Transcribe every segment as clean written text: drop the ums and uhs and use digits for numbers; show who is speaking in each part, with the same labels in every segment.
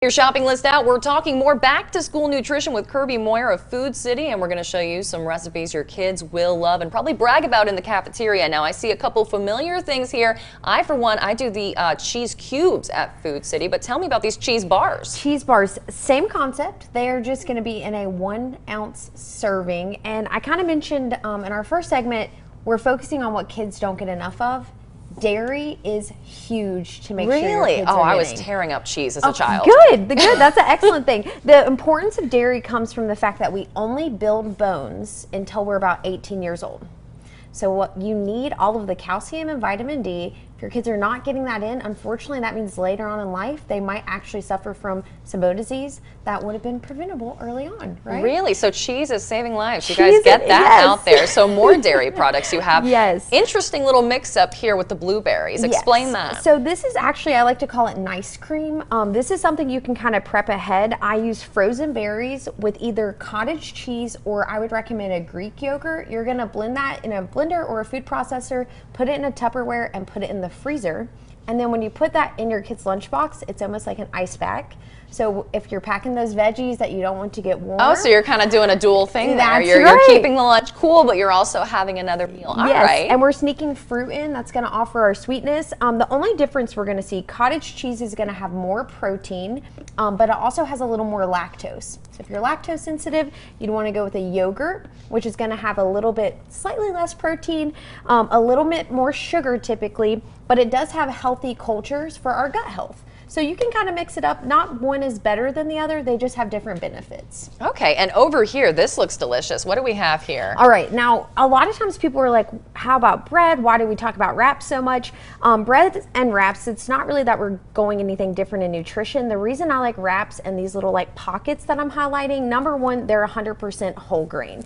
Speaker 1: Your shopping list out. We're talking more back to school nutrition with Kirby Moyer of Food City, and we're going to show you some recipes your kids will love and probably brag about in the cafeteria. Now, I see a couple familiar things here. For one, I do the cheese cubes at Food City, but tell me about these cheese bars.
Speaker 2: Cheese bars, same concept. They are just going to be in a 1 ounce serving, and I kind of mentioned in our first segment, we're focusing on what kids don't get enough of. Dairy is huge to make sure your kids are
Speaker 1: I
Speaker 2: getting.
Speaker 1: was tearing up cheese as a child.
Speaker 2: Good. That's an excellent thing. The importance of dairy comes from the fact that we only build bones until we're about 18 years old. So what you need all of the calcium and vitamin D. If your kids are not getting that in, unfortunately, that means later on in life, they might actually suffer from some bone disease that would have been preventable early on, right?
Speaker 1: Really? So cheese is saving lives. You guys get that out there. So more dairy products you have.
Speaker 2: Yes.
Speaker 1: Interesting little mix up here with the blueberries. Explain that.
Speaker 2: So this is actually, I like to call it nice cream. This is something you can kind of prep ahead. I use frozen berries with either cottage cheese or I would recommend a Greek yogurt. You're gonna blend that in a blender or a food processor, put it in a Tupperware and put it in the freezer. And then when you put that in your kid's lunchbox, it's almost like an ice bag. So if you're packing those veggies that you don't want to get warm.
Speaker 1: Oh, so you're kind of doing a dual thing there. You're keeping the lunch cool, but you're also having another meal. All right.
Speaker 2: And we're sneaking fruit in. That's going to offer our sweetness. The only difference we're going to see, cottage cheese is going to have more protein, but it also has a little more lactose. So if you're lactose sensitive, you'd want to go with a yogurt, which is going to have a little bit, slightly less protein, a little bit more sugar typically, but it does have healthy cultures for our gut health. So you can kind of mix it up. Not one is better than the other. They just have different benefits.
Speaker 1: Okay, and over here, this looks delicious. What do we have here?
Speaker 2: All right, now a lot of times people are like, how about bread? Why do we talk about wraps so much? Bread and wraps, it's not really that we're going anything different in nutrition. The reason I like wraps and these little like pockets that I'm highlighting, number one, they're 100% whole grain.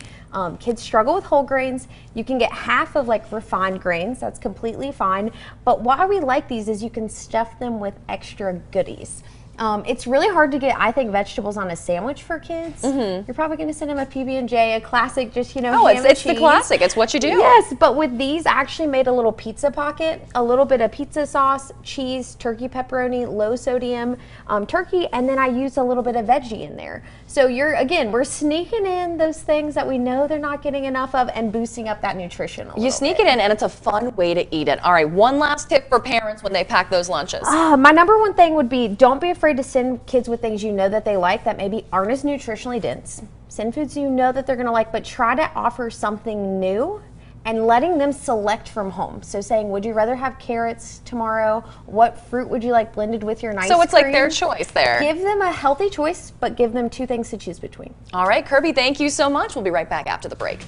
Speaker 2: Kids struggle with whole grains. You can get half of like refined grains. That's completely fine. But why we like these is you can stuff them with extra goodies. It's really hard to get, I think, vegetables on a sandwich for kids. You're probably going to send them a PB&J, a classic, just, you know,
Speaker 1: oh,
Speaker 2: ham
Speaker 1: it's
Speaker 2: and
Speaker 1: the classic. It's what you do.
Speaker 2: Yes, but with these, I actually made a little pizza pocket, a little bit of pizza sauce, cheese, turkey pepperoni, low sodium turkey, and then I used a little bit of veggie in there. So we're sneaking in those things that we know they're not getting enough of and boosting up that nutrition a little bit.
Speaker 1: You sneak it in, and it's a fun way to eat it. All right, one last tip for parents when they pack those lunches.
Speaker 2: My number one thing would be, don't be afraid to send kids with things you know that they like that maybe aren't as nutritionally dense. Send foods you know that they're going to like, but try to offer something new and letting them select from home. So saying, would you rather have carrots tomorrow? What fruit would you like blended with your nice cream?
Speaker 1: So it's like their choice there.
Speaker 2: Give them a healthy choice, but give them two things to choose between.
Speaker 1: All right, Kirby, thank you so much. We'll be right back after the break.